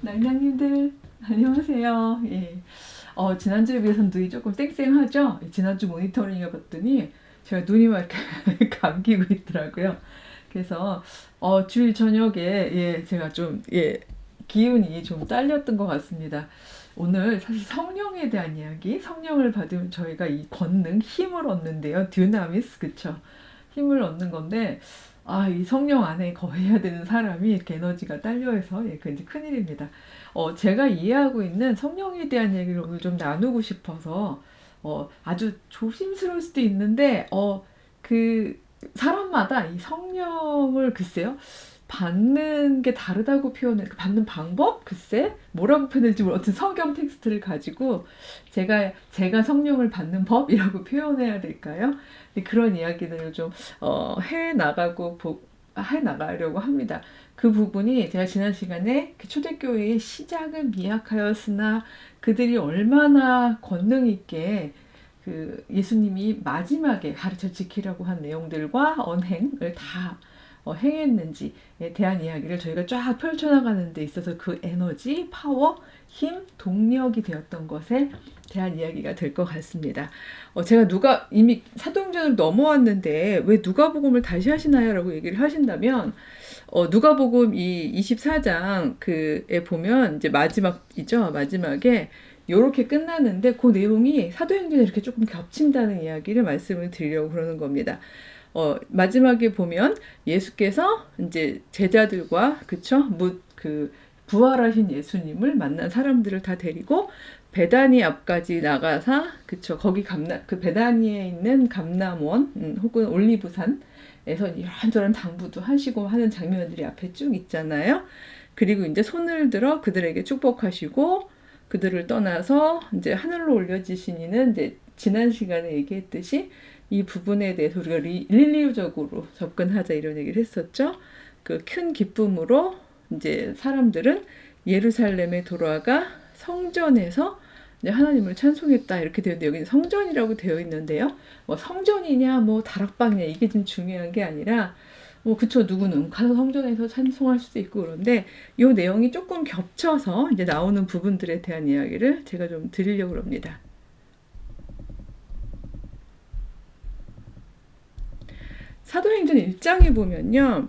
낭낭님들 안녕하세요. 예. 지난주에 비해서는 눈이 조금 쌩쌩하죠? 지난주 모니터링 해봤더니 제가 눈이 막 이렇게 감기고 있더라고요. 그래서 주일 저녁에 제가 좀 기운이 좀 딸렸던 것 같습니다. 오늘 사실 성령에 대한 이야기, 성령을 받으면 저희가 이 권능, 힘을 얻는데요. 듀나미스, 그쵸? 힘을 얻는 건데, 이 성령 안에 거해야 되는 사람이 이렇게 에너지가 딸려서 굉장히 큰일입니다. 제가 이해하고 있는 성령에 대한 얘기를 오늘 좀 나누고 싶어서, 아주 조심스러울 수도 있는데, 그, 사람마다 이 성령을 글쎄요, 받는 게 다르다고 받는 방법? 글쎄, 뭐라고 표현할지 모르 어떤 성경 텍스트를 가지고 제가 성령을 받는 법이라고 표현해야 될까요? 그런 이야기들을 좀 해 나가려고 합니다. 그 부분이 제가 지난 시간에 그 초대교회의 시작은 미약하였으나 그들이 얼마나 권능 있게 그 예수님이 마지막에 가르쳐 지키라고 한 내용들과 언행을 다 행했는지에 대한 이야기를 저희가 쫙 펼쳐나가는 데 있어서 그 에너지, 파워, 힘, 동력이 되었던 것에 대한 이야기가 될 것 같습니다. 제가 이미 사도행전을 넘어왔는데 왜 누가복음을 다시 하시나요? 라고 얘기를 하신다면 누가복음 이 24장 그에 보면 이제 마지막이죠. 마지막에 요렇게 끝나는데 그 내용이 사도행전에 이렇게 조금 겹친다는 이야기를 말씀을 드리려고 그러는 겁니다. 마지막에 보면 예수께서 이제 제자들과 그쵸? 부활하신 예수님을 만난 사람들을 다 데리고 베다니 앞까지 나가서 그쵸? 거기 그 베다니에 있는 감람원 혹은 올리브산에서 이런저런 당부도 하시고 하는 장면들이 앞에 쭉 있잖아요. 그리고 이제 손을 들어 그들에게 축복하시고 그들을 떠나서 이제 하늘로 올려지신 이는 이제 지난 시간에 얘기했듯이 이 부분에 대해서 우리가 릴리유적으로 접근하자 이런 얘기를 했었죠. 그 큰 기쁨으로 이제 사람들은 예루살렘에 돌아가 성전에서 이제 하나님을 찬송했다 이렇게 되어 있는데 여기 성전이라고 되어 있는데요. 뭐 성전이냐 뭐 다락방이냐 이게 좀 중요한 게 아니라 그쵸 누구는 가서 성전에서 찬송할 수도 있고 그런데 이 내용이 조금 겹쳐서 이제 나오는 부분들에 대한 이야기를 제가 좀 드리려고 합니다. 사도행전 1장에 보면요.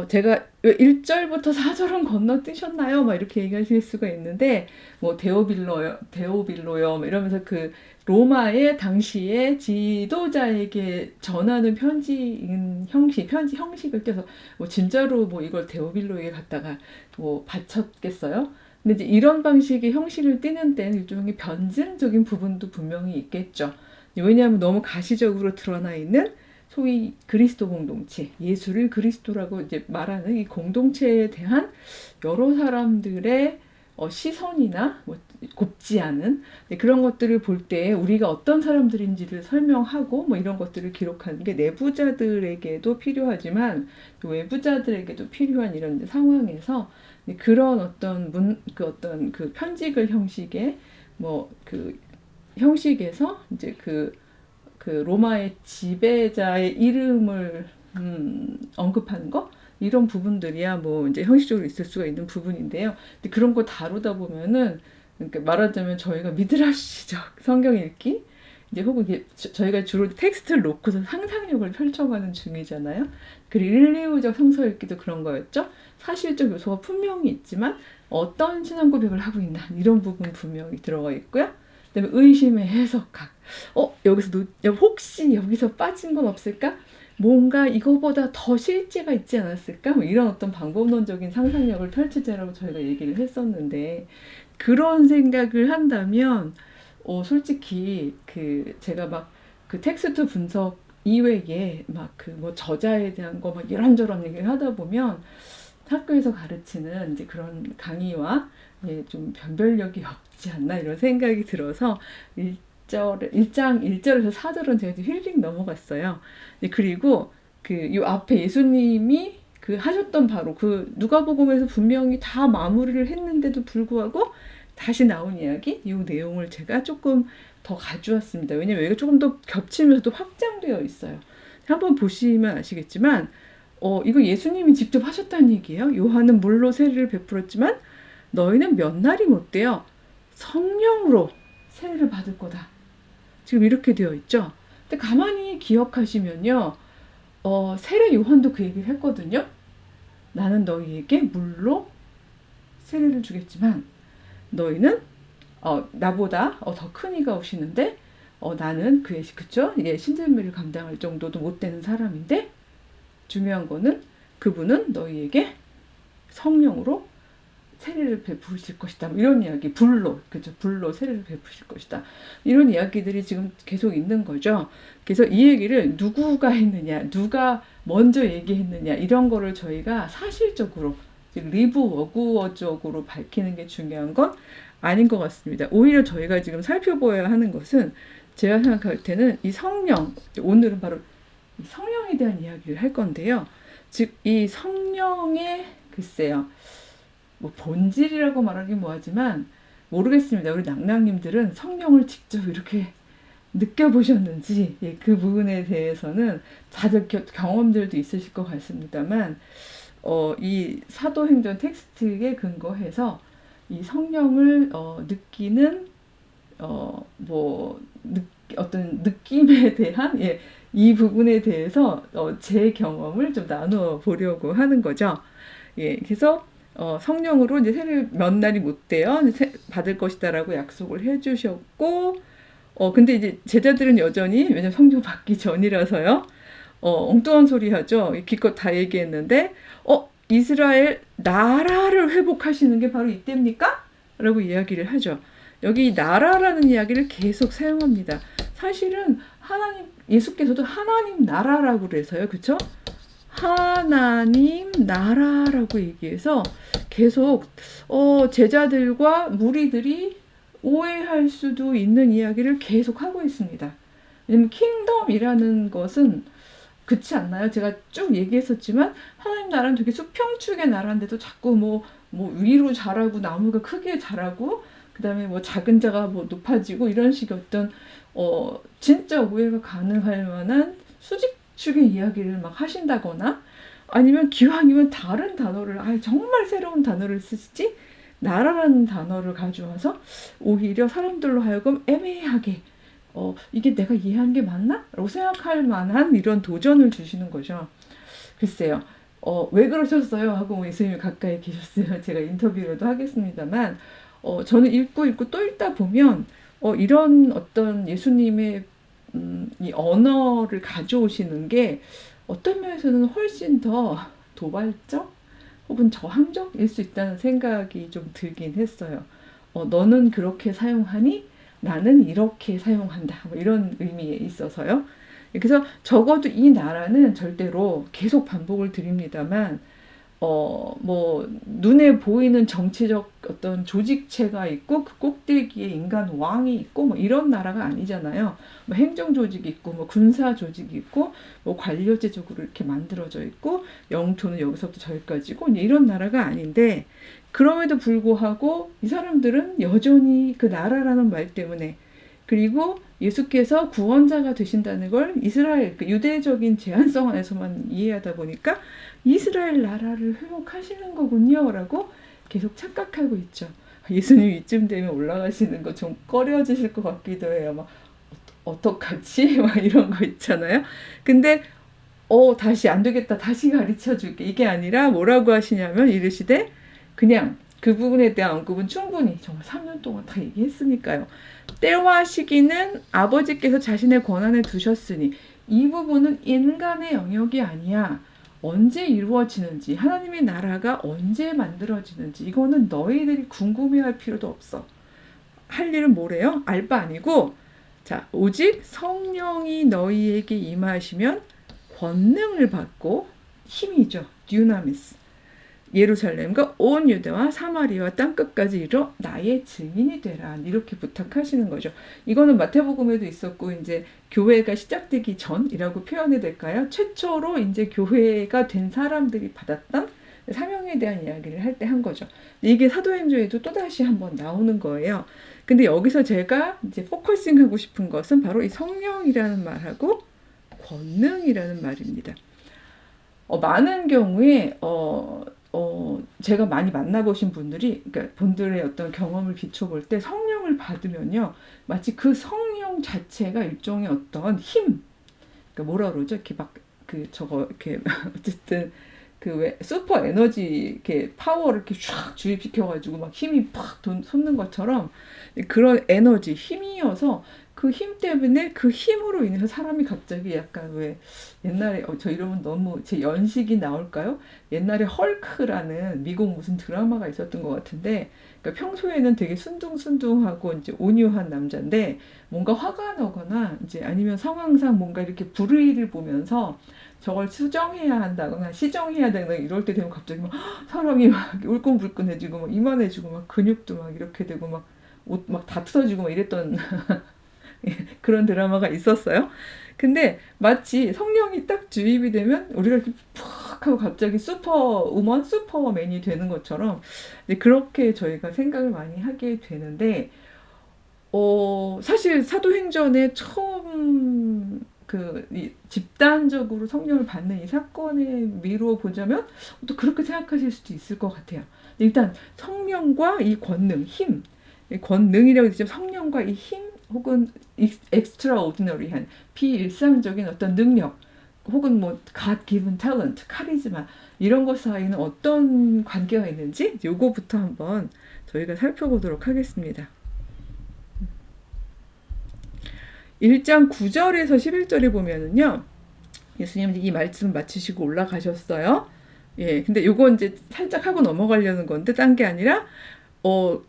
제가 1절부터 4절은 건너뛰셨나요? 막 이렇게 얘기하실 수가 있는데, 뭐, 데오빌로요, 뭐 이러면서 그 로마의 당시에 지도자에게 전하는 편지 형식을 떼서, 뭐, 진짜로 뭐 이걸 데오빌로에게 갖다가 뭐 바쳤겠어요? 근데 이제 이런 방식의 형식을 띠는 데는 일종의 변증적인 부분도 분명히 있겠죠. 왜냐하면 너무 가시적으로 드러나 있는 소위 그리스도 공동체, 예수를 그리스도라고 이제 말하는 이 공동체에 대한 여러 사람들의 시선이나 뭐 곱지 않은 그런 것들을 볼 때 우리가 어떤 사람들인지를 설명하고 뭐 이런 것들을 기록하는 게 내부자들에게도 필요하지만 외부자들에게도 필요한 이런 상황에서 그런 어떤 그 편지글 형식의 뭐 그 형식에서 이제 그 로마의 지배자의 이름을 언급하는 거 이런 부분들이야 뭐 이제 형식적으로 있을 수가 있는 부분인데요. 근데 그런 거 다루다 보면은 그러니까 말하자면 저희가 미드라시적 성경 읽기 이제 혹은 저희가 주로 텍스트를 놓고서 상상력을 펼쳐가는 중이잖아요. 그리고 릴리우적 성서 읽기도 그런 거였죠. 사실적 요소가 분명히 있지만 어떤 신앙 고백을 하고 있나 이런 부분 분명히 들어가 있고요. 그다음에 의심의 해석학. 혹시 여기서 빠진 건 없을까? 뭔가 이거보다 더 실제가 있지 않았을까? 뭐 이런 어떤 방법론적인 상상력을 펼치자라고 저희가 얘기를 했었는데 그런 생각을 한다면 솔직히 제가 막 그 텍스트 분석 이외에 막 그 뭐 저자에 대한 거 막 이런저런 얘기를 하다 보면 학교에서 가르치는 이제 그런 강의와 좀 변별력이 없지 않나 이런 생각이 들어서 1장 1절에서 4절은 제가 이제 힐링 넘어갔어요. 그리고 요 앞에 예수님이 하셨던 바로 누가복음에서 분명히 다 마무리를 했는데도 불구하고 다시 나온 이야기, 이 내용을 제가 조금 더 가져왔습니다. 왜냐면 여기가 조금 더 겹치면서도 확장되어 있어요. 한번 보시면 아시겠지만 이거 예수님이 직접 하셨다는 얘기예요. 요한은 물로 세례를 베풀었지만 너희는 몇 날이 못되어 성령으로 세례를 받을 거다. 지금 이렇게 되어 있죠. 근데 가만히 기억하시면요. 세례 요한도 그 얘기를 했거든요. 나는 너희에게 물로 세례를 주겠지만 너희는 나보다 더 큰 이가 오시는데 나는 그의 그쵸? 예, 신들미를 감당할 정도도 못 되는 사람인데 중요한 거는 그분은 너희에게 성령으로 세례를 베푸실 것이다. 이런 이야기, 불로, 그죠? 불로 세례를 베푸실 것이다. 이런 이야기들이 지금 계속 있는 거죠. 그래서 이 얘기를 누구가 했느냐, 누가 먼저 얘기했느냐, 이런 거를 저희가 사실적으로, 리브 어구어적으로 밝히는 게 중요한 건 아닌 것 같습니다. 오히려 저희가 지금 살펴보아야 하는 것은 제가 생각할 때는 이 성령, 오늘은 바로 성령에 대한 이야기를 할 건데요. 즉, 이 성령의, 글쎄요, 뭐 본질이라고 말하기 뭐하지만 모르겠습니다. 우리 낭낭님들은 성령을 직접 이렇게 느껴보셨는지 그 부분에 대해서는 다들 경험들도 있으실 것 같습니다만 이 사도행전 텍스트에 근거해서 이 성령을 느끼는 어떤 느낌에 대한 이 부분에 대해서 제 경험을 좀 나누어 보려고 하는 거죠. 그래서 성령으로 이제 세례를 몇 날이 못 돼요. 받을 것이다라고 약속을 해주셨고, 근데 이제 제자들은 여전히, 왜냐면 성령 받기 전이라서요. 엉뚱한 소리 하죠. 기껏 다 얘기했는데, 이스라엘 나라를 회복하시는 게 바로 이때입니까? 라고 이야기를 하죠. 여기 나라라는 이야기를 계속 사용합니다. 사실은 예수께서도 하나님 나라라고 그래서요. 그쵸? 하나님 나라라고 얘기해서 계속 제자들과 무리들이 오해할 수도 있는 이야기를 계속 하고 있습니다. 왜냐면 킹덤이라는 것은 그렇지 않나요? 제가 쭉 얘기했었지만 하나님 나라는 되게 수평축의 나라인데도 자꾸 뭐 위로 자라고 나무가 크게 자라고 그다음에 뭐 작은 자가 뭐 높아지고 이런 식의 어떤 진짜 오해가 가능할 만한 수직축의 이야기를 막 하신다거나 아니면 기왕이면 다른 단어를 정말 새로운 단어를 쓰시지 나라라는 단어를 가져와서 오히려 사람들로 하여금 애매하게 이게 내가 이해한 게 맞나? 라고 생각할 만한 이런 도전을 주시는 거죠. 글쎄요. 왜 그러셨어요? 하고 예수님이 가까이 계셨으면 제가 인터뷰로도 하겠습니다만 저는 읽고 또 읽다 보면 이런 어떤 예수님의 이 언어를 가져오시는 게 어떤 면에서는 훨씬 더 도발적 혹은 저항적일 수 있다는 생각이 좀 들긴 했어요. 너는 그렇게 사용하니 나는 이렇게 사용한다. 뭐 이런 의미에 있어서요. 그래서 적어도 이 나라는 절대로 계속 반복을 드립니다만 눈에 보이는 정치적 어떤 조직체가 있고 그 꼭대기에 인간 왕이 있고 뭐 이런 나라가 아니잖아요. 뭐 행정 조직이 있고 뭐 군사 조직이 있고 뭐 관료제적으로 이렇게 만들어져 있고 영토는 여기서부터 저기까지고 이런 나라가 아닌데 그럼에도 불구하고 이 사람들은 여전히 그 나라라는 말 때문에 그리고 예수께서 구원자가 되신다는 걸 이스라엘, 그 유대적인 제한성 안에서만 이해하다 보니까 이스라엘 나라를 회복하시는 거군요. 라고 계속 착각하고 있죠. 예수님 이쯤 되면 올라가시는 거 좀 꺼려지실 것 같기도 해요. 막, 어떡하지? 막 이런 거 있잖아요. 근데, 다시 안 되겠다. 다시 가르쳐 줄게. 이게 아니라 뭐라고 하시냐면 이르시되 그냥 그 부분에 대한 언급은 충분히 정말 3년 동안 다 얘기했으니까요. 때와 시기는 아버지께서 자신의 권한에 두셨으니 이 부분은 인간의 영역이 아니야. 언제 이루어지는지 하나님의 나라가 언제 만들어지는지 이거는 너희들이 궁금해할 필요도 없어. 할 일은 뭐래요? 알 바 아니고 자 오직 성령이 너희에게 임하시면 권능을 받고 힘이죠. 듀나미스. 예루살렘과 온 유대와 사마리아와 땅끝까지 이르러 나의 증인이 되라. 이렇게 부탁하시는 거죠. 이거는 마태복음에도 있었고 이제 교회가 시작되기 전이라고 표현이 될까요? 최초로 이제 교회가 된 사람들이 받았던 사명에 대한 이야기를 할 때 한 거죠. 이게 사도행전에도 또다시 한번 나오는 거예요. 근데 여기서 제가 이제 포커싱하고 싶은 것은 바로 이 성령이라는 말하고 권능이라는 말입니다. 많은 경우에 제가 많이 만나보신 분들이, 그러니까 분들의 어떤 경험을 비춰볼 때 성령을 받으면요, 마치 그 성령 자체가 일종의 어떤 힘, 그러니까 뭐라 그러죠? 이렇게 막 그 저거 이렇게 어쨌든 그 왜 슈퍼 에너지 이렇게 파워를 이렇게 쫙 주입시켜가지고 막 힘이 팍 솟는 것처럼 그런 에너지 힘이어서 그 힘 때문에 그 힘으로 인해서 사람이 갑자기 약간 왜 옛날에 저 이러면 너무 제 연식이 나올까요? 옛날에 헐크라는 미국 무슨 드라마가 있었던 것 같은데, 그러니까 평소에는 되게 순둥순둥하고 이제 온유한 남자인데 뭔가 화가 나거나 이제 아니면 상황상 뭔가 이렇게 불의를 보면서 저걸 수정해야 한다거나 시정해야 되거나 이럴 때 되면 갑자기 막 사람이 막 울끈불끈해지고 막 이만해지고 막 근육도 막 이렇게 되고 막 옷 막 다 틀어지고 막 이랬던 그런 드라마가 있었어요. 근데 마치 성령이 딱 주입이 되면 우리가 이렇게 푹 하고 갑자기 슈퍼우먼, 슈퍼맨이 되는 것처럼 이제 그렇게 저희가 생각을 많이 하게 되는데, 사실 사도행전에 처음 이 집단적으로 성령을 받는 이 사건에 미루어 보자면 또 그렇게 생각하실 수도 있을 것 같아요. 일단 성령과 이 권능, 힘, 이 권능이라고 했지만 성령과 이 힘 혹은 extraordinary한 비일상적인 어떤 능력 혹은 뭐 God given talent, 카리즈마 이런 것 사이에는 어떤 관계가 있는지 요거부터 한번 저희가 살펴보도록 하겠습니다. 1장 9절에서 11절에 보면은요, 예수님이 이 말씀 마치시고 올라가셨어요. 예, 근데 요거 이제 살짝 하고 넘어가려는 건데, 딴 게 아니라,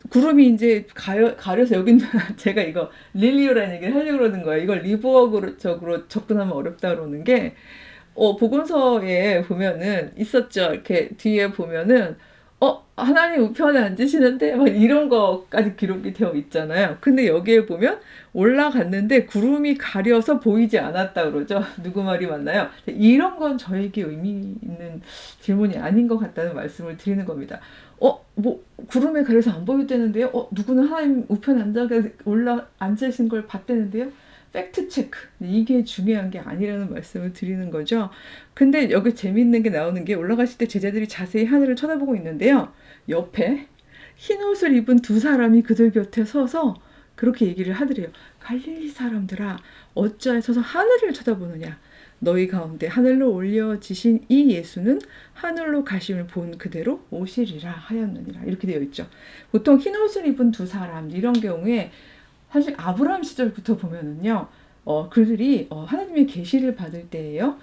구름이 이제 가려서 여긴 제가 이거 릴리오라는 얘기를 하려고 그러는 거예요. 이걸 리버어적으로 접근하면 어렵다 그러는 게, 복음서에 보면은 있었죠. 이렇게 뒤에 보면은 하나님 우편에 앉으시는데 막 이런 거까지 기록이 되어 있잖아요. 근데 여기에 보면 올라갔는데 구름이 가려서 보이지 않았다 그러죠. 누구 말이 맞나요? 이런 건 저에게 의미 있는 질문이 아닌 것 같다는 말씀을 드리는 겁니다. 뭐 구름에 가려서 안 보였다는데요? 누구는 하나님 우편에 앉으신 걸 봤다는데요? 팩트 체크. 이게 중요한 게 아니라는 말씀을 드리는 거죠. 근데 여기 재밌는 게 나오는 게, 올라가실 때 제자들이 자세히 하늘을 쳐다보고 있는데요. 옆에 흰 옷을 입은 두 사람이 그들 곁에 서서 그렇게 얘기를 하더래요. 갈릴리 사람들아, 어찌하여 서서 하늘을 쳐다보느냐? 너희 가운데 하늘로 올려지신 이 예수는 하늘로 가심을 본 그대로 오시리라 하였느니라. 이렇게 되어 있죠. 보통 흰 옷을 입은 두 사람 이런 경우에 사실 아브라함 시절부터 보면은요, 그들이 하나님의 계시를 받을 때예요.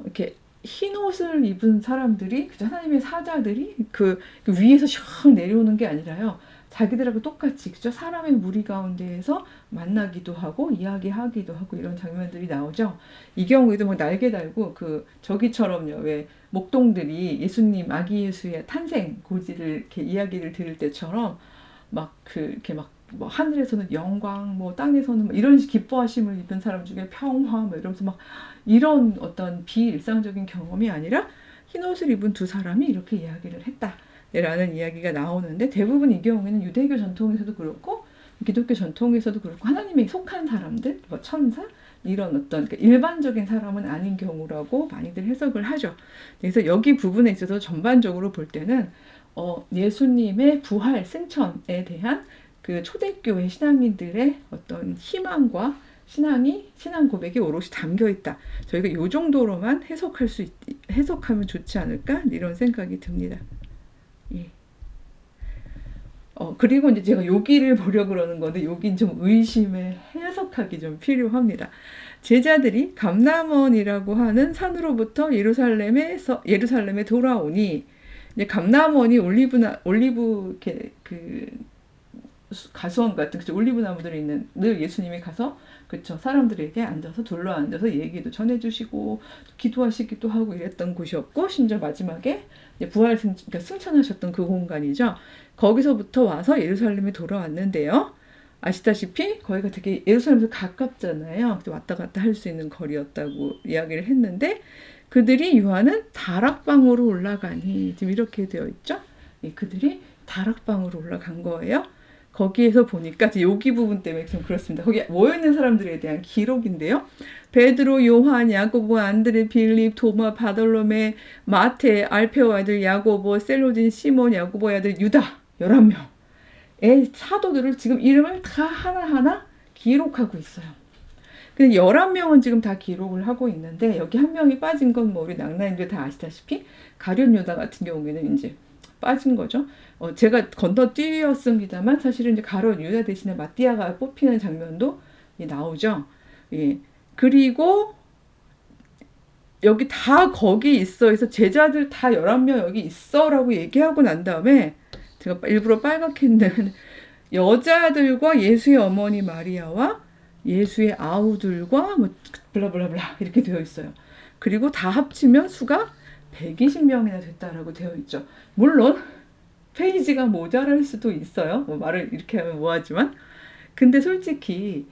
이렇게 흰 옷을 입은 사람들이, 그죠? 하나님의 사자들이 그 위에서 샥 내려오는 게 아니라요. 자기들하고 똑같이, 그죠? 사람의 무리 가운데에서 만나기도 하고 이야기하기도 하고 이런 장면들이 나오죠. 이 경우에도 막 날개 달고 저기처럼요. 왜 목동들이 예수님 아기 예수의 탄생 고지를 이렇게 이야기를 들을 때처럼 이렇게 뭐 하늘에서는 영광, 뭐 땅에서는 뭐 이런 기뻐하심을 입은 사람 중에 평화, 뭐 이러면서 막 이런 어떤 비일상적인 경험이 아니라 흰 옷을 입은 두 사람이 이렇게 이야기를 했다라는 이야기가 나오는데, 대부분 이 경우에는 유대교 전통에서도 그렇고 기독교 전통에서도 그렇고 하나님에 속한 사람들, 뭐 천사 이런 어떤 그러니까 일반적인 사람은 아닌 경우라고 많이들 해석을 하죠. 그래서 여기 부분에 있어서 전반적으로 볼 때는 예수님의 부활 승천에 대한 그 초대교회 신앙인들의 어떤 희망과 신앙 고백이 오롯이 담겨 있다. 저희가 이 정도로만 해석하면 좋지 않을까 이런 생각이 듭니다. 예. 그리고 이제 제가 여기를 보려고 그러는 건데 여긴 좀 의심에 해석하기 좀 필요합니다. 제자들이 감람원이라고 하는 산으로부터 예루살렘에 돌아오니, 이제 감람원이 올리브 이렇게 가수원 같은 올리브 나무들이 있는, 늘 예수님이 가서 그쵸 사람들에게 앉아서 둘러 앉아서 얘기도 전해주시고 기도하시기도 하고 이랬던 곳이었고, 심지어 마지막에 그러니까 승천하셨던 그 공간이죠. 거기서부터 와서 예루살렘에 돌아왔는데요. 아시다시피 거기가 되게 예루살렘에서 가깝잖아요. 왔다 갔다 할 수 있는 거리였다고 이야기를 했는데, 그들이 요한은 다락방으로 올라가니 지금 이렇게 되어 있죠. 그들이 다락방으로 올라간 거예요. 거기에서 보니까 여기 부분 때문에 좀 그렇습니다. 거기 모여있는 사람들에 대한 기록인데요. 베드로, 요한, 야고보, 안드레, 빌립, 도마, 바돌로메, 마테, 알페오 아들 야고보, 셀로딘, 시몬, 야고보의 아들 유다 11명의 사도들을 지금 이름을 다 하나하나 기록하고 있어요. 근데 11명은 지금 다 기록을 하고 있는데 여기 한 명이 빠진 건 뭐 우리 낭나님들 다 아시다시피 가룟 유다 같은 경우에는 이제 빠진 거죠. 제가 건너뛰었습니다만 사실은 이제 가룟 유다 대신에 마띠아가 뽑히는 장면도 나오죠. 예. 그리고 여기 다 거기 있어 해서 제자들 다 11명 여기 있어 라고 얘기하고 난 다음에 제가 일부러 빨갛게 했는데 여자들과 예수의 어머니 마리아와 예수의 아우들과 뭐 블라블라블라 이렇게 되어 있어요. 그리고 다 합치면 수가 120명이나 됐다라고 되어 있죠. 물론 페이지가 모자랄 수도 있어요. 뭐 말을 이렇게 하면 뭐하지만 근데 솔직히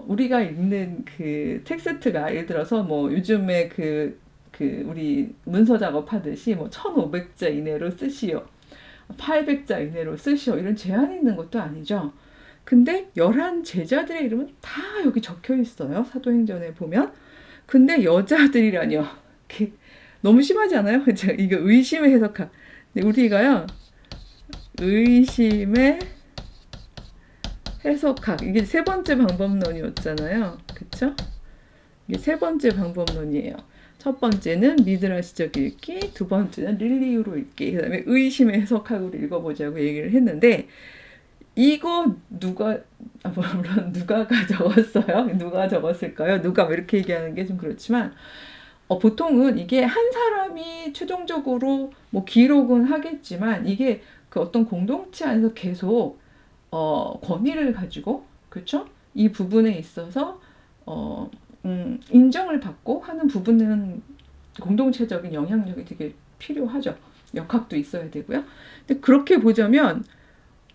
우리가 읽는 그 텍스트가 예를 들어서 뭐 요즘에 그 우리 문서 작업하듯이 뭐 1500자 이내로 쓰시오, 800자 이내로 쓰시오 이런 제한이 있는 것도 아니죠. 근데 11 제자들의 이름은 다 여기 적혀 있어요. 사도행전에 보면. 근데 여자들이라뇨. 너무 심하지 않아요? 이거 의심의 해석학. 우리가요, 의심의 해석학. 이게 세 번째 방법론이었잖아요. 그쵸? 이게 세 번째 방법론이에요. 첫 번째는 미드라시적 읽기, 두 번째는 릴리유로 읽기, 그 다음에 의심의 해석학으로 읽어보자고 얘기를 했는데, 이거 물론 누가가 적었어요? 누가 적었을까요? 누가 이렇게 얘기하는 게 좀 그렇지만, 보통은 이게 한 사람이 최종적으로 뭐 기록은 하겠지만, 이게 그 어떤 공동체 안에서 계속, 권위를 가지고, 그렇죠? 이 부분에 있어서, 인정을 받고 하는 부분은 공동체적인 영향력이 되게 필요하죠. 역학도 있어야 되고요. 근데 그렇게 보자면,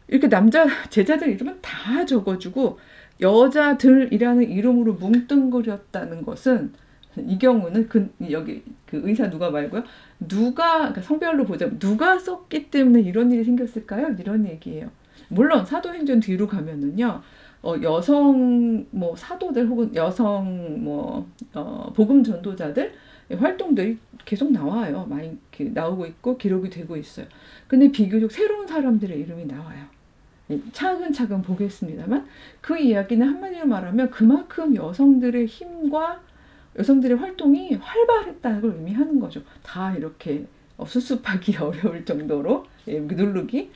이렇게 남자 제자들 이름은 다 적어주고 여자들이라는 이름으로 뭉뚱그렸다는 것은 이 경우는 여기 그 의사 누가 말고요. 그러니까 성별로 보자면 누가 썼기 때문에 이런 일이 생겼을까요? 이런 얘기예요. 물론 사도행전 뒤로 가면은요. 여성 뭐 사도들 혹은 여성 뭐 복음 전도자들 활동들이 계속 나와요. 많이 나오고 있고 기록이 되고 있어요. 근데 비교적 새로운 사람들의 이름이 나와요. 차근차근 보겠습니다만 그 이야기는 한마디로 말하면 그만큼 여성들의 힘과 여성들의 활동이 활발했다는 걸 의미하는 거죠. 다 이렇게 수습하기 어려울 정도로 누르기.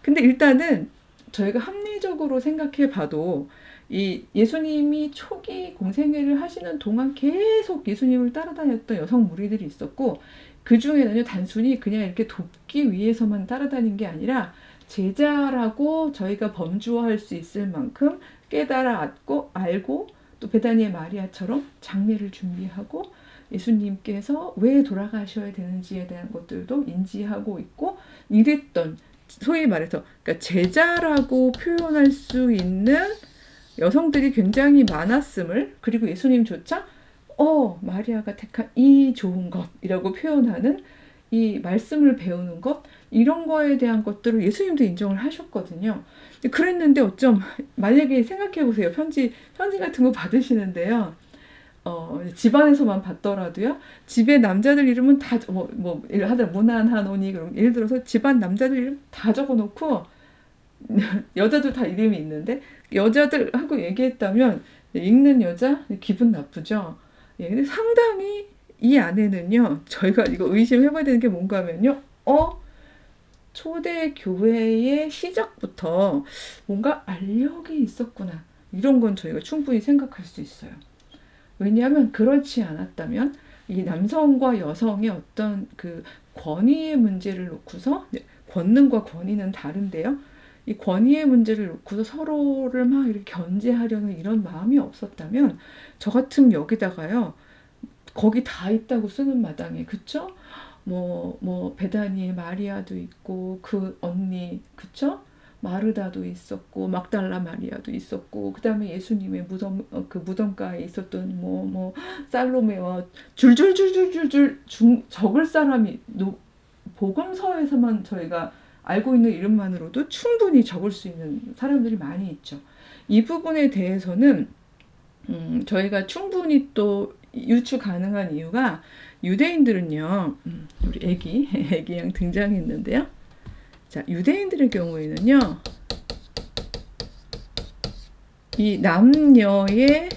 근데 일단은 저희가 합리적으로 생각해 봐도 이 예수님이 초기 공생애를 하시는 동안 계속 예수님을 따라다녔던 여성 무리들이 있었고 그 중에는요 단순히 그냥 이렇게 돕기 위해서만 따라다닌 게 아니라 제자라고 저희가 범주화할 수 있을 만큼 깨달아 알고 또 베다니의 마리아처럼 장례를 준비하고 예수님께서 왜 돌아가셔야 되는지에 대한 것들도 인지하고 있고 이랬던 소위 말해서 그러니까 제자라고 표현할 수 있는 여성들이 굉장히 많았음을 그리고 예수님조차 마리아가 택한 이 좋은 것이라고 표현하는 이 말씀을 배우는 것 이런 거에 대한 것들을 예수님도 인정을 하셨거든요. 그랬는데 만약에 생각해 보세요. 편지 같은 거 받으시는데요. 집안에서만 받더라도요. 집에 남자들 이름은 다 예를 하자 무난하노니 그럼 예를 들어서 집안 남자들 이름 다 적어놓고 여자들 다 이름이 있는데 여자들하고 얘기했다면 읽는 여자 기분 나쁘죠. 근데 상당히 이 안에는요. 저희가 이거 의심해봐야 되는 게 뭔가 하면요. 초대 교회의 시작부터 뭔가 알력이 있었구나. 이런 건 저희가 충분히 생각할 수 있어요. 왜냐하면 그렇지 않았다면 이 남성과 여성의 어떤 그 권위의 문제를 놓고서 권능과 권위는 다른데요. 이 권위의 문제를 놓고서 서로를 막 이렇게 견제하려는 이런 마음이 없었다면 저 같으면 여기다가요. 거기 다 있다고 쓰는 마당에 그쵸? 베다니의 마리아도 있고 그 언니 그쵸? 마르다도 있었고 막달라 마리아도 있었고 그다음에 예수님의 무덤가에 있었던 살로메와 줄줄줄줄줄줄 적을 사람이 복음서에서만 저희가 알고 있는 이름만으로도 충분히 적을 수 있는 사람들이 많이 있죠. 이 부분에 대해서는 저희가 충분히 또 유추 가능한 이유가 유대인들은요, 우리 애기 양 등장했는데요. 자, 유대인들의 경우에는요, 이 남녀의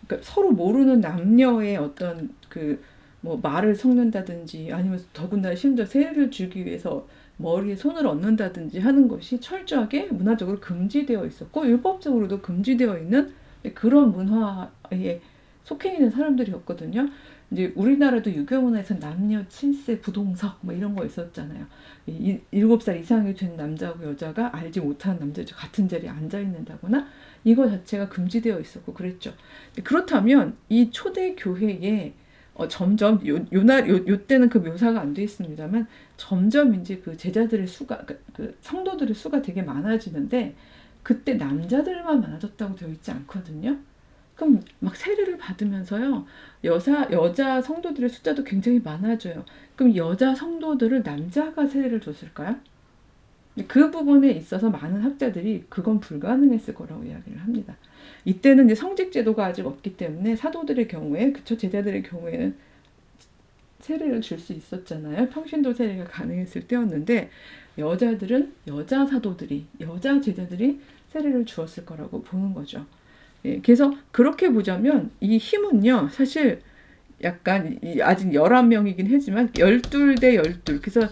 그러니까 서로 모르는 남녀의 어떤 그 뭐 말을 섞는다든지 아니면 더군다나 심지어 세를 주기 위해서 머리에 손을 얹는다든지 하는 것이 철저하게 문화적으로 금지되어 있었고 율법적으로도 금지되어 있는 그런 문화에 속해 있는 사람들이었거든요. 이제 우리나라도 유교문화에서 남녀 7세 부동석 뭐 이런 거 있었잖아요. 7살 이상이 된 남자하고 여자가 알지 못하는 남자죠. 같은 자리에 앉아 있는다거나 이거 자체가 금지되어 있었고 그랬죠. 그렇다면 이 초대 교회에 점점 요때는 그 묘사가 안 돼 있습니다만 점점 이제 그 제자들의 수가 그 성도들의 수가 되게 많아지는데 그때 남자들만 많아졌다고 되어 있지 않거든요. 그럼 막 세례를 받으면서요 여자 성도들의 숫자도 굉장히 많아져요. 그럼 여자 성도들을 남자가 세례를 줬을까요? 그 부분에 있어서 많은 학자들이 그건 불가능했을 거라고 이야기를 합니다. 이때는 이제 성직 제도가 아직 없기 때문에 사도들의 경우에 그쵸 제자들의 경우에는 세례를 줄 수 있었잖아요. 평신도 세례가 가능했을 때였는데 여자들은 여자 사도들이 여자 제자들이 세례를 주었을 거라고 보는 거죠. 예, 그래서 그렇게 보자면 이 힘은요 사실 약간 아직 11명이긴 하지만 12대 12 그래서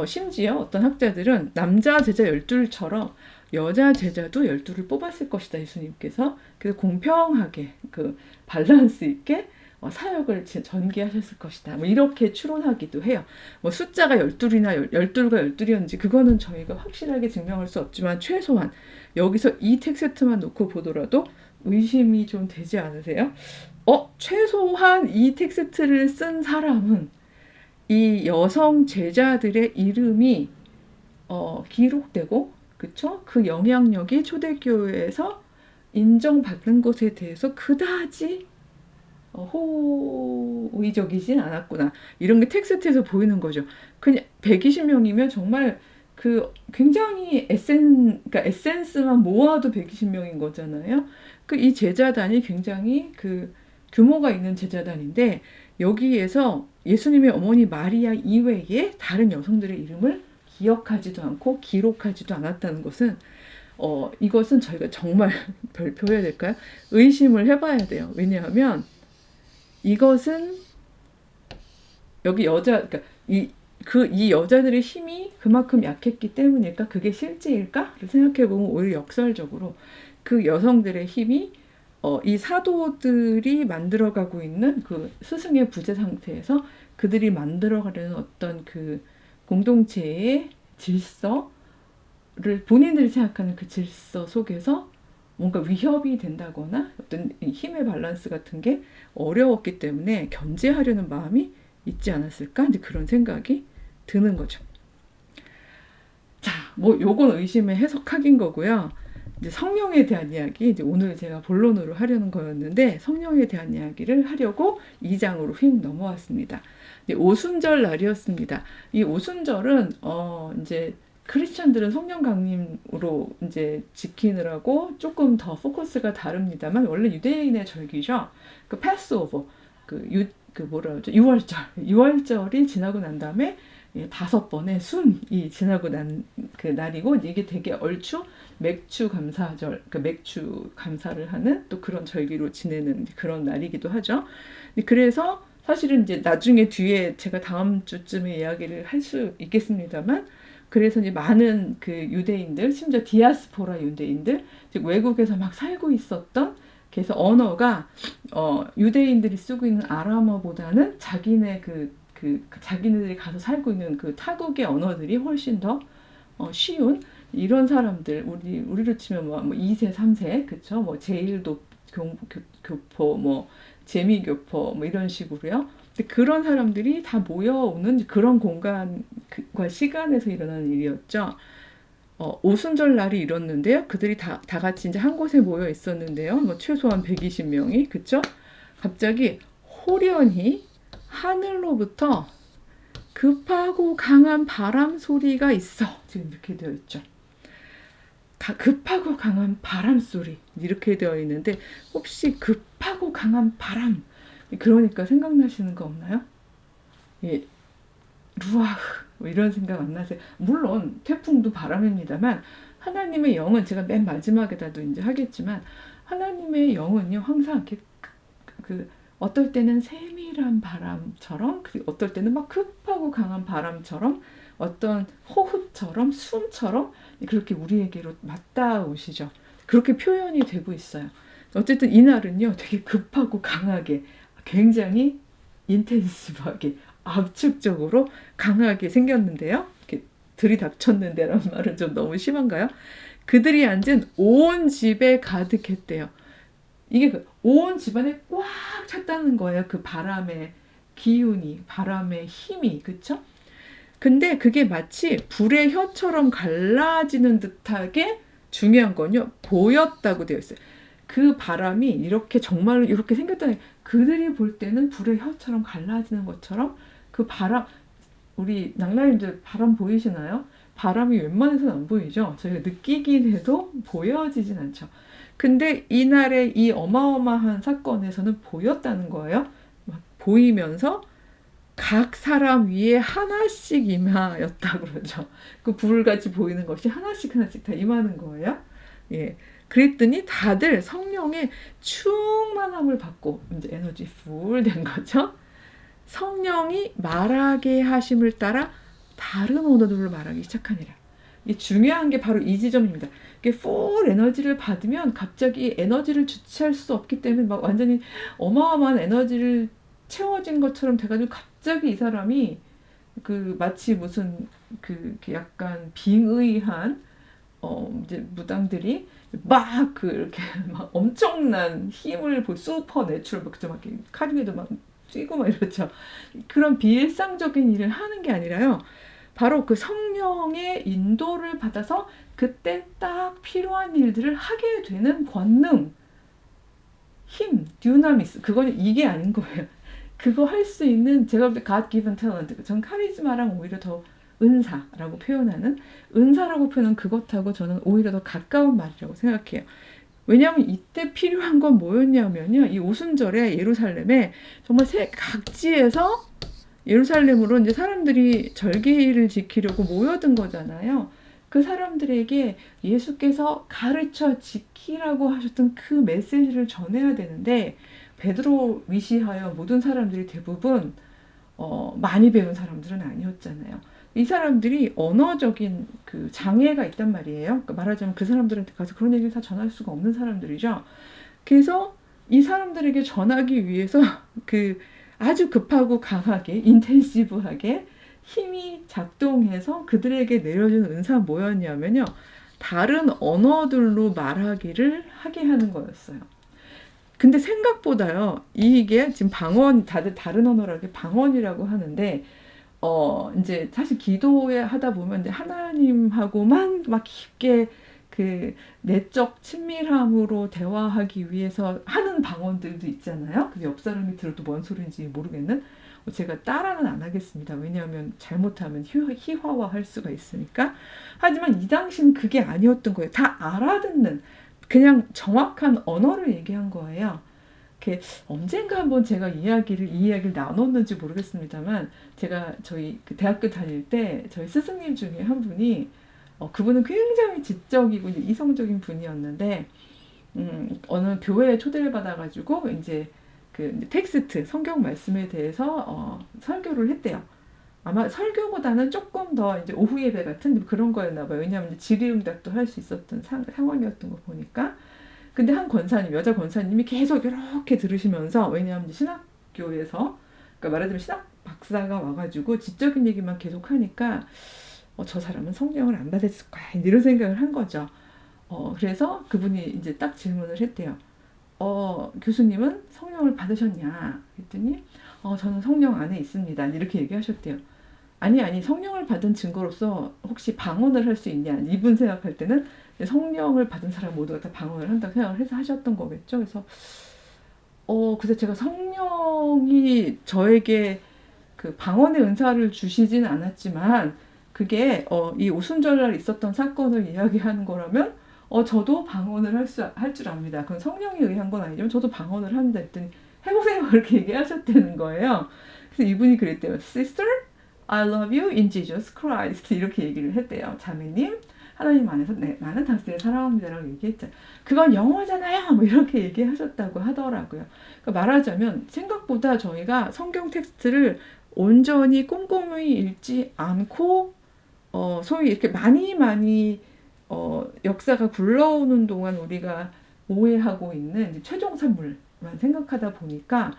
심지어 어떤 학자들은 남자 제자 12처럼 여자 제자도 12를 뽑았을 것이다 예수님께서. 그래서 공평하게 그 밸런스 있게 사역을 전개하셨을 것이다 뭐 이렇게 추론하기도 해요. 뭐 숫자가 12이나 12가 12였는지 그거는 저희가 확실하게 증명할 수 없지만 최소한 여기서 이 텍스트만 놓고 보더라도 의심이 좀 되지 않으세요? 최소한 이 텍스트를 쓴 사람은 이 여성 제자들의 이름이 기록되고 그쵸? 그 영향력이 초대교회에서 인정받는 것에 대해서 그다지 호의적이진 않았구나. 이런 게 텍스트에서 보이는 거죠. 그냥 120명이면 정말 그 굉장히 그러니까 에센스만 모아도 120명인 거잖아요. 그 이 제자단이 굉장히 그 규모가 있는 제자단인데 여기에서 예수님의 어머니 마리아 이외에 다른 여성들의 이름을 기억하지도 않고 기록하지도 않았다는 것은 이것은 저희가 정말 별표해야 될까요? 의심을 해봐야 돼요. 왜냐하면 이것은 여기 그러니까 이 여자들의 힘이 그만큼 약했기 때문일까? 그게 실제일까?를 생각해보면 오히려 역설적으로 그 여성들의 힘이 이 사도들이 만들어가고 있는 그 스승의 부재 상태에서 그들이 만들어가려는 어떤 그 공동체의 질서를 본인들이 생각하는 그 질서 속에서 뭔가 위협이 된다거나 어떤 힘의 밸런스 같은 게 어려웠기 때문에 견제하려는 마음이 있지 않았을까? 이제 그런 생각이 드는 거죠. 자, 뭐 요건 의심의 해석학인 거고요. 이제 성령에 대한 이야기, 이제 오늘 제가 본론으로 하려는 거였는데 성령에 대한 이야기를 하려고 2장으로 휙 넘어왔습니다. 이제 오순절 날이었습니다. 이 오순절은 이제 크리스천들은 성령 강림으로 이제 지키느라고 조금 더 포커스가 다릅니다만 원래 유대인의 절기죠. 그 패스오버, 뭐라 그러죠? 6월절이 지나고 난 다음에 5번의 순이 지나고 난 그 날이고 이게 되게 얼추 맥주 감사절, 그 맥주 감사를 하는 또 그런 절기로 지내는 그런 날이기도 하죠. 그래서 사실은 이제 나중에 뒤에 제가 다음 주쯤에 이야기를 할 수 있겠습니다만 그래서 이제 많은 그 유대인들, 심지어 디아스포라 유대인들, 즉 외국에서 막 살고 있었던 그래서 언어가 유대인들이 쓰고 있는 아람어보다는 자기네 자기네들이 가서 살고 있는 그 타국의 언어들이 훨씬 더 쉬운 이런 사람들 우리로 치면 뭐 2세, 3세 그쵸? 뭐 제일도 교포 뭐 재미교포 뭐 이런 식으로요. 근데 그런 사람들이 다 모여오는 그런 공간과 시간에서 일어나는 일이었죠. 오순절 날이 이뤘는데요. 그들이 다 같이 이제 한 곳에 모여 있었는데요. 뭐 최소한 120명이 그쵸? 갑자기 호련히 하늘로부터 급하고 강한 바람 소리가 있어. 지금 이렇게 되어 있죠. 급하고 강한 바람 소리 이렇게 되어 있는데 혹시 급하고 강한 바람 그러니까 생각나시는 거 없나요? 예, 루아흐 뭐 이런 생각 안 나세요? 물론 태풍도 바람입니다만 하나님의 영은 제가 맨 마지막에다도 이제 하겠지만 하나님의 영은요 항상 이렇게 그 어떨 때는 세밀한 바람처럼 어떨 때는 막 급하고 강한 바람처럼 어떤 호흡처럼 숨처럼 그렇게 우리에게로 맞닿아오시죠. 그렇게 표현이 되고 있어요. 어쨌든 이날은요 되게 급하고 강하게 굉장히 인텐시브하게 압축적으로 강하게 생겼는데요. 이렇게 들이닥쳤는데라는 말은 좀 너무 심한가요? 그들이 앉은 온 집에 가득했대요. 이게 온 집안에 꽉 찼다는 거예요. 그 바람의 기운이, 바람의 힘이, 그쵸? 근데 그게 마치 불의 혀처럼 갈라지는 듯하게 중요한 건요, 보였다고 되어 있어요. 그 바람이 이렇게 정말로 이렇게 생겼다는, 그들이 볼 때는 불의 혀처럼 갈라지는 것처럼 그 바람, 우리 낭나님들 바람 보이시나요? 바람이 웬만해서는 안 보이죠? 저희가 느끼긴 해도 보여지진 않죠. 근데 이날의 이 어마어마한 사건에서는 보였다는 거예요. 막 보이면서 각 사람 위에 하나씩 임하였다 그러죠. 그 불같이 보이는 것이 하나씩 하나씩 다 임하는 거예요. 예. 그랬더니 다들 성령의 충만함을 받고 이제 에너지 풀 된 거죠. 성령이 말하게 하심을 따라 다른 언어들로 말하기 시작하니라. 이게 중요한 게 바로 이 지점입니다. 이게 풀 에너지를 받으면 갑자기 에너지를 주체할 수 없기 때문에 막 완전히 어마어마한 에너지를 채워진 것처럼 돼가지고 갑자기 이 사람이 그 마치 무슨 그 약간 빙의한 이제 무당들이 막 그 이렇게 막 엄청난 힘을 슈퍼 내추럴 막 카리에도 막 뛰고 막 이렇죠. 그런 비일상적인 일을 하는 게 아니라요. 바로 그 성령의 인도를 받아서 그때 딱 필요한 일들을 하게 되는 권능, 힘, 듀나미스. 그거는 이게 아닌 거예요. 그거 할 수 있는 제가 볼 때 God given talent. 전 카리스마랑 오히려 더 은사라고 표현하는 은사라고 표현은 그것하고 저는 오히려 더 가까운 말이라고 생각해요. 왜냐하면 이때 필요한 건 뭐였냐면요. 이 오순절에 예루살렘에 정말 각지에서 예루살렘으로 이제 사람들이 절기를 지키려고 모여든 거잖아요. 그 사람들에게 예수께서 가르쳐 지키라고 하셨던 그 메시지를 전해야 되는데 베드로 위시하여 모든 사람들이 대부분 많이 배운 사람들은 아니었잖아요. 이 사람들이 언어적인 그 장애가 있단 말이에요. 그러니까 말하자면 그 사람들한테 가서 그런 얘기를 다 전할 수가 없는 사람들이죠. 그래서 이 사람들에게 전하기 위해서 그 아주 급하고 강하게 인텐시브하게 힘이 작동해서 그들에게 내려준 은사 뭐였냐면요. 다른 언어들로 말하기를 하게 하는 거였어요. 근데 생각보다요. 이게 지금 방언 다들 다른 언어라고 방언이라고 하는데 이제 사실 기도에 하다 보면 이제 하나님하고만 막 깊게 그 내적 친밀함으로 대화하기 위해서 하는 방언들도 있잖아요. 근데 옆 사람이 들어도 뭔 소리인지 모르겠는. 제가 따라는 안 하겠습니다. 왜냐하면 잘못하면 희화화할 수가 있으니까. 하지만 이 당시는 그게 아니었던 거예요. 다 알아듣는 그냥 정확한 언어를 얘기한 거예요. 언젠가 한번 제가 이 이야기를 나눴는지 모르겠습니다만 제가 저희 그 대학교 다닐 때 저희 스승님 중에 한 분이 그분은 굉장히 지적이고 이성적인 분이었는데 어느 교회에 초대를 받아가지고 이제 그 텍스트 성경 말씀에 대해서 설교를 했대요. 아마 설교보다는 조금 더 이제 오후 예배 같은 그런 거였나 봐요. 왜냐하면 질의응답도 할 수 있었던 상황이었던 거 보니까. 근데 한 권사님, 여자 권사님이 계속 이렇게 들으시면서, 왜냐하면 신학교에서, 그러니까 말하자면 신학 박사가 와가지고 지적인 얘기만 계속 하니까, 저 사람은 성령을 안 받았을 거야. 이런 생각을 한 거죠. 그래서 그분이 이제 딱 질문을 했대요. 교수님은 성령을 받으셨냐? 그랬더니, 저는 성령 안에 있습니다. 이렇게 얘기하셨대요. 아니, 성령을 받은 증거로서 혹시 방언을 할 수 있냐? 이분 생각할 때는 성령을 받은 사람 모두가 다 방언을 한다고 생각을 해서 하셨던 거겠죠. 그래서 제가 성령이 저에게 그 방언의 은사를 주시진 않았지만 그게 이 오순절날 있었던 사건을 이야기하는 거라면 저도 방언을 할 줄 압니다. 그건 성령에 의한 건 아니지만 저도 방언을 한다 했더니 해보세요 이렇게 얘기하셨다는 거예요. 그래서 이분이 그랬대요. Sister, I love you in Jesus Christ 이렇게 얘기를 했대요. 자매님 하나님 안에서 나는 당신을 사랑합니다라고 얘기했죠. 그건 영어잖아요. 뭐 이렇게 얘기하셨다고 하더라고요. 그러니까 말하자면 생각보다 저희가 성경 텍스트를 온전히 꼼꼼히 읽지 않고 소위 이렇게 많이 역사가 굴러오는 동안 우리가 오해하고 있는 최종 산물만 생각하다 보니까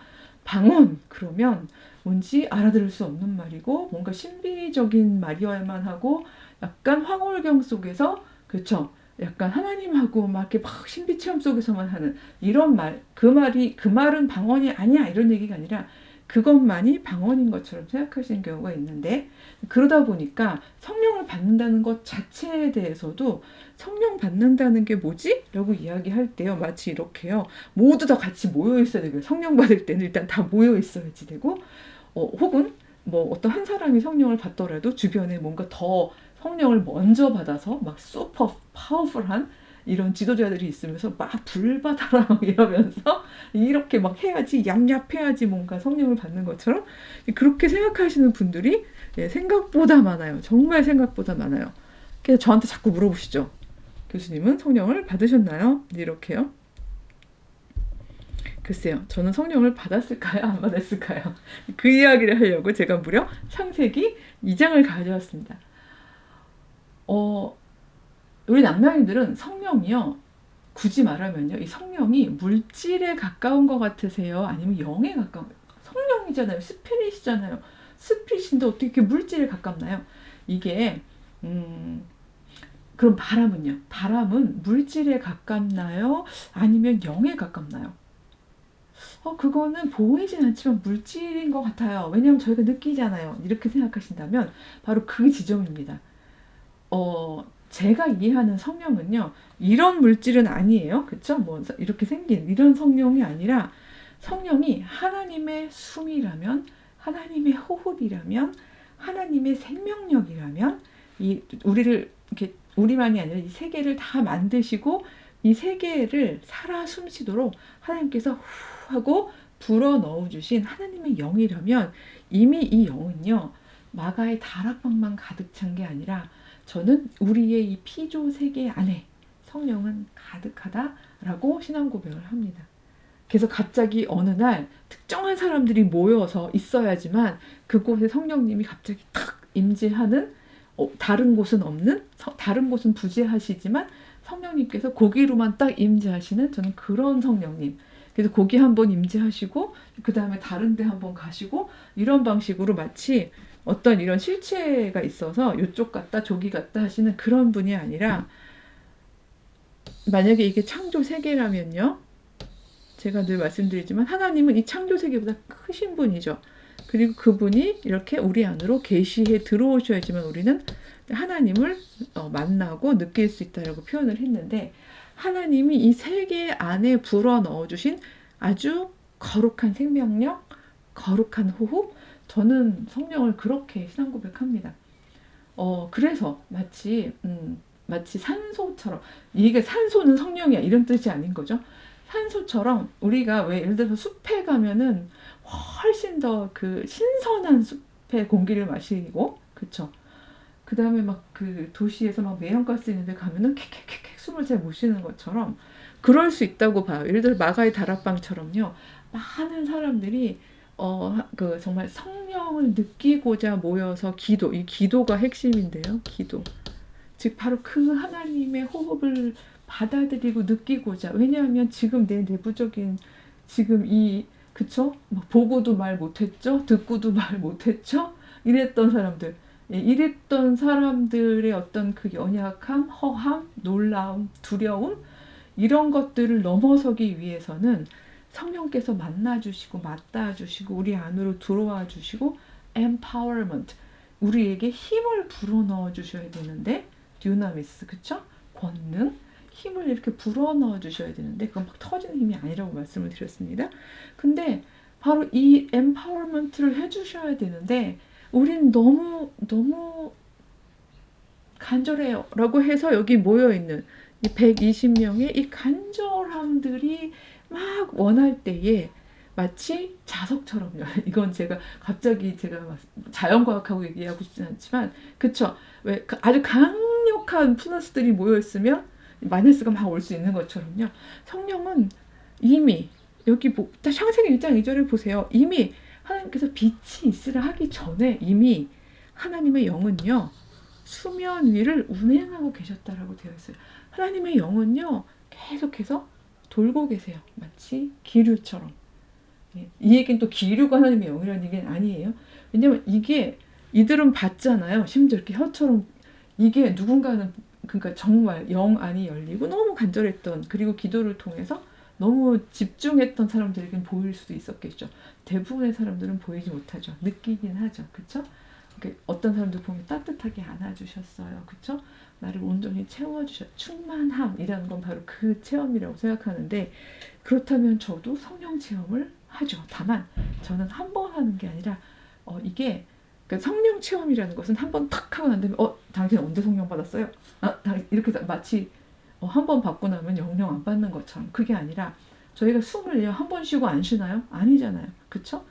방언 그러면 뭔지 알아들을 수 없는 말이고 뭔가 신비적인 말이어야만 하고 약간 황홀경 속에서 그쵸 약간 하나님하고 막 이렇게 막 신비 체험 속에서만 하는 이런 말 그 말은 방언이 아니야 이런 얘기가 아니라 그것만이 방언인 것처럼 생각하시는 경우가 있는데 그러다 보니까 성령을 받는다는 것 자체에 대해서도 성령 받는다는 게 뭐지? 라고 이야기할 때요. 마치 이렇게요. 모두 다 같이 모여 있어야 되고요. 성령 받을 때는 일단 다 모여 있어야지 되고 혹은 뭐 어떤 한 사람이 성령을 받더라도 주변에 뭔가 더 성령을 먼저 받아서 막 슈퍼 파워풀한 이런 지도자들이 있으면서 막 불받아라 이러면서 이렇게 막 해야지 얌얌해야지 뭔가 성령을 받는 것처럼 그렇게 생각하시는 분들이 생각보다 많아요. 정말 생각보다 많아요. 그래서 저한테 자꾸 물어보시죠. 교수님은 성령을 받으셨나요? 이렇게요. 글쎄요. 저는 성령을 받았을까요? 안 받았을까요? 그 이야기를 하려고 제가 무려 창세기 2장을 가져왔습니다. 우리 남양이들은 성령이요. 굳이 말하면요. 이 성령이 물질에 가까운 것 같으세요? 아니면 영에 가까운 성령이잖아요. 스피릿이잖아요. 스피릿인데 어떻게 이렇게 물질에 가깝나요? 이게 그럼 바람은요? 바람은 물질에 가깝나요? 아니면 영에 가깝나요? 그거는 보이진 않지만 물질인 것 같아요. 왜냐하면 저희가 느끼잖아요. 이렇게 생각하신다면 바로 그 지점입니다. 제가 이해하는 성령은요, 이런 물질은 아니에요. 그쵸? 뭐, 이렇게 생긴 이런 성령이 아니라 성령이 하나님의 숨이라면, 하나님의 호흡이라면, 하나님의 생명력이라면, 우리를, 이렇게, 우리만이 아니라 이 세계를 다 만드시고, 이 세계를 살아 숨쉬도록 하나님께서 후 하고 불어 넣어주신 하나님의 영이라면, 이미 이 영은요, 마가의 다락방만 가득 찬 게 아니라, 저는 우리의 이 피조 세계 안에 성령은 가득하다라고 신앙 고백을 합니다. 그래서 갑자기 어느 날 특정한 사람들이 모여서 있어야지만 그곳에 성령님이 갑자기 탁 임재하는 다른 곳은 없는 다른 곳은 부재하시지만 성령님께서 거기로만 딱 임재하시는 저는 그런 성령님. 그래서 거기 한번 임재하시고 그 다음에 다른 데 한번 가시고 이런 방식으로 마치 어떤 이런 실체가 있어서 이쪽 갔다 저기 갔다 하시는 그런 분이 아니라 만약에 이게 창조 세계라면요. 제가 늘 말씀드리지만 하나님은 이 창조 세계보다 크신 분이죠. 그리고 그분이 이렇게 우리 안으로 계시해 들어오셔야지만 우리는 하나님을 만나고 느낄 수 있다라고 표현을 했는데 하나님이 이 세계 안에 불어 넣어주신 아주 거룩한 생명력, 거룩한 호흡, 저는 성령을 그렇게 신앙 고백합니다. 그래서 마치 산소처럼 이게 산소는 성령이야 이런 뜻이 아닌 거죠. 산소처럼 우리가 왜 예를 들어서 숲에 가면은 훨씬 더 그 신선한 숲의 공기를 마시고 그쵸. 그 다음에 막 그 도시에서 막 매연가스 있는데 가면은 킥킥킥 숨을 잘 못 쉬는 것처럼 그럴 수 있다고 봐요. 예를 들어 마가의 다락방처럼요. 많은 사람들이 그 정말 성령을 느끼고자 모여서 이 기도가 핵심인데요. 기도. 즉 바로 그 하나님의 호흡을 받아들이고 느끼고자. 왜냐하면 지금 내 내부적인 지금 그쵸? 보고도 말 못했죠? 듣고도 말 못했죠? 이랬던 사람들. 이랬던 사람들의 어떤 그 연약함, 허함, 놀라움, 두려움 이런 것들을 넘어서기 위해서는 성령께서 만나주시고 맞닿아주시고 우리 안으로 들어와 주시고 empowerment 우리에게 힘을 불어넣어 주셔야 되는데 듀나미스 그쵸? 권능 힘을 이렇게 불어넣어 주셔야 되는데 그건 막 터지는 힘이 아니라고 말씀을 드렸습니다. 근데 바로 이 empowerment를 해주셔야 되는데 우린 너무 간절해요 라고 해서 여기 모여있는 이 120명의 이 간절함들이 막 원할 때에 마치 자석처럼요. 이건 제가 갑자기 제가 자연과학하고 얘기하고 싶진 않지만 그쵸? 왜 아주 강력한 플러스들이 모여있으면 마이너스가 막 올 수 있는 것처럼요. 성령은 이미 여기 창세기 1장 2절에 보세요. 이미 하나님께서 빛이 있으라 하기 전에 이미 하나님의 영은요. 수면 위를 운행하고 계셨다라고 되어 있어요. 하나님의 영은요. 계속해서 돌고 계세요. 마치 기류처럼. 이 얘기는 또 기류가 하나님의 영이라는 얘기는 아니에요. 왜냐면 이게 이들은 봤잖아요. 심지어 이렇게 혀처럼 이게 누군가는 그러니까 정말 영 안이 열리고 너무 간절했던 그리고 기도를 통해서 너무 집중했던 사람들에겐 보일 수도 있었겠죠. 대부분의 사람들은 보이지 못하죠. 느끼긴 하죠. 그렇죠? 어떤 사람들 보면 따뜻하게 안아주셨어요. 그쵸? 나를 온전히 채워주셨. 충만함이라는 건 바로 그 체험이라고 생각하는데 그렇다면 저도 성령 체험을 하죠. 다만 저는 한 번 하는 게 아니라 이게 그러니까 성령 체험이라는 것은 한 번 탁 하고 난 다음에 당신 언제 성령 받았어요? 이렇게 마치 한 번 받고 나면 영영 안 받는 것처럼 그게 아니라 저희가 숨을 한 번 쉬고 안 쉬나요? 아니잖아요. 그쵸?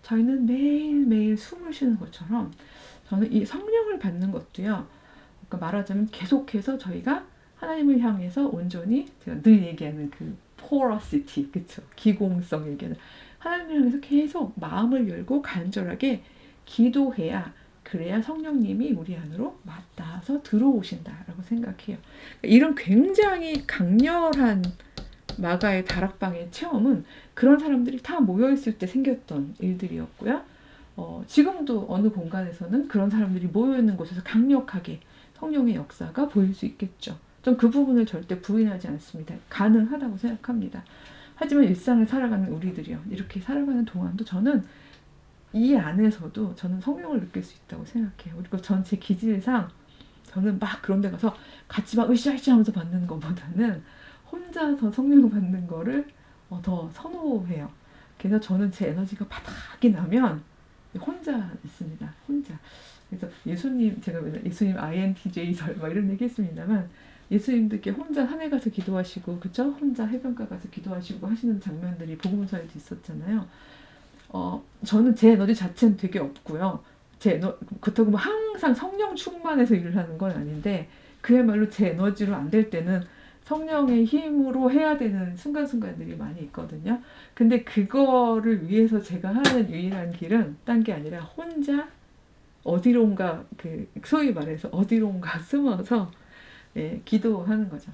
저희는 매일매일 숨을 쉬는 것처럼 저는 이 성령을 받는 것도요. 그러니까 말하자면 계속해서 저희가 하나님을 향해서 온전히 제가 늘 얘기하는 그 porosity, 그쵸? 기공성 얘기하는 하나님을 향해서 계속 마음을 열고 간절하게 기도해야 그래야 성령님이 우리 안으로 맞닿아서 들어오신다라고 생각해요. 이런 굉장히 강렬한 마가의 다락방의 체험은 그런 사람들이 다 모여있을 때 생겼던 일들이었고요. 지금도 어느 공간에서는 그런 사람들이 모여있는 곳에서 강력하게 성령의 역사가 보일 수 있겠죠. 전 그 부분을 절대 부인하지 않습니다. 가능하다고 생각합니다. 하지만 일상을 살아가는 우리들이요. 이렇게 살아가는 동안도 저는 이 안에서도 저는 성령을 느낄 수 있다고 생각해요. 그리고 전 제 기질상 저는 막 그런 데 가서 같이 막 으쌰으쌰 하면서 받는 것보다는 혼자서 성령을 받는 거를 더 선호해요. 그래서 저는 제 에너지가 바닥이 나면 혼자 있습니다. 혼자. 그래서 예수님, 제가 예수님 INTJ설 막 이런 얘기 했습니다만 예수님들께 혼자 산에 가서 기도하시고 그쵸? 혼자 해변가 가서 기도하시고 하시는 장면들이 복음서에도 있었잖아요. 저는 제 에너지 자체는 되게 없고요. 그렇다고 뭐 항상 성령 충만해서 일을 하는 건 아닌데 그야말로 제 에너지로 안 될 때는 성령의 힘으로 해야 되는 순간순간들이 많이 있거든요. 근데 그거를 위해서 제가 하는 유일한 길은 딴 게 아니라 혼자 어디론가 소위 말해서 어디론가 숨어서 기도하는 거죠.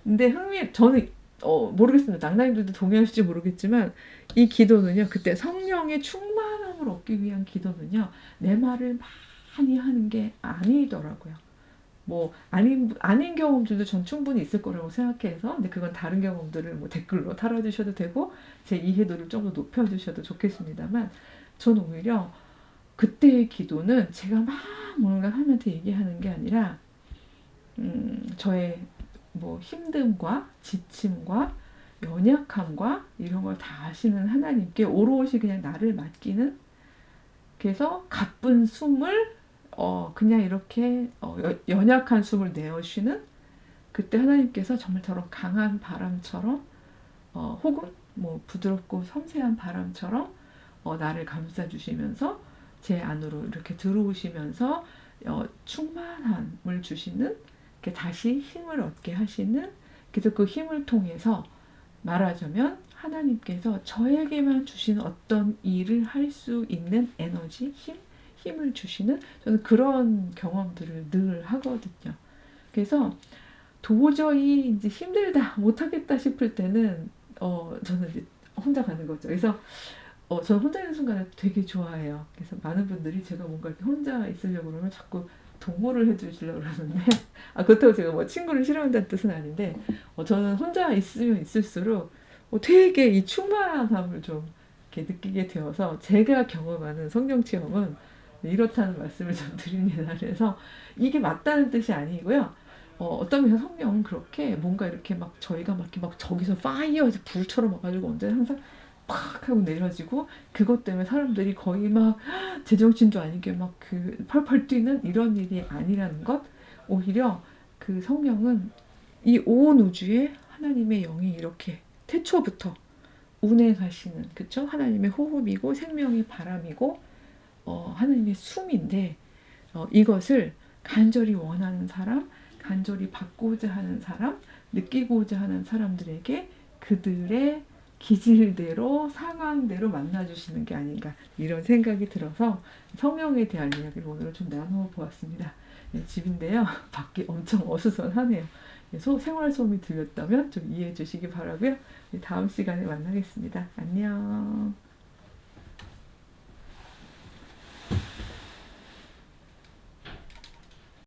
근데 저는 모르겠습니다. 낭낭님들도 동의하실지 모르겠지만 이 기도는요. 그때 성령의 충만함을 얻기 위한 기도는요. 내 말을 많이 하는 게 아니더라고요. 뭐 아닌 경험들도 전 충분히 있을 거라고 생각해서 근데 그건 다른 경험들을 뭐 댓글로 달아주셔도 되고 제 이해도를 좀 더 높여주셔도 좋겠습니다만 저는 오히려 그때의 기도는 제가 막 뭔가 하나님한테 얘기하는 게 아니라 저의 뭐 힘듦과 지침과 연약함과 이런 걸 다 아시는 하나님께 오롯이 그냥 나를 맡기는 그래서 가쁜 숨을 그냥 이렇게 연약한 숨을 내쉬는 그때 하나님께서 정말 저런 강한 바람처럼 혹은 뭐 부드럽고 섬세한 바람처럼 나를 감싸주시면서 제 안으로 이렇게 들어오시면서 충만함을 주시는 다시 힘을 얻게 하시는 그래서 그 힘을 통해서 말하자면 하나님께서 저에게만 주신 어떤 일을 할 수 있는 에너지, 힘을 주시는 저는 그런 경험들을 늘 하거든요. 그래서 도저히 이제 힘들다, 못하겠다 싶을 때는 저는 이제 혼자 가는 거죠. 그래서 저는 혼자 있는 순간을 되게 좋아해요. 그래서 많은 분들이 제가 뭔가 이렇게 혼자 있으려고 그러면 자꾸 동호를 해주시려고 그러는데 그렇다고 제가 뭐 친구를 싫어한다는 뜻은 아닌데 저는 혼자 있으면 있을수록 되게 이 충만함을 좀 이렇게 느끼게 되어서 제가 경험하는 성령 체험은 이렇다는 말씀을 좀 드립니다. 그래서 이게 맞다는 뜻이 아니고요. 어떤 면에서 성령은 그렇게 뭔가 이렇게 막 저희가 막 저기서 파이어 불처럼 와가지고 언제 항상 팍 하고 내려지고 그것 때문에 사람들이 거의 막 제정신도 아니게 막 그 펄펄 뛰는 이런 일이 아니라는 것. 오히려 그 성령은 이 온 우주에 하나님의 영이 이렇게 태초부터 운행하시는, 그쵸? 하나님의 호흡이고 생명의 바람이고 하나님의 숨인데 이것을 간절히 원하는 사람, 간절히 받고자 하는 사람, 느끼고자 하는 사람들에게 그들의 기질대로 상황대로 만나주시는 게 아닌가 이런 생각이 들어서 성령에 대한 이야기를 오늘 좀 나누어 보았습니다. 네, 집인데요. 밖이 엄청 어수선하네요. 생활 소음이 들렸다면 좀 이해해 주시기 바라고요. 다음 시간에 만나겠습니다. 안녕.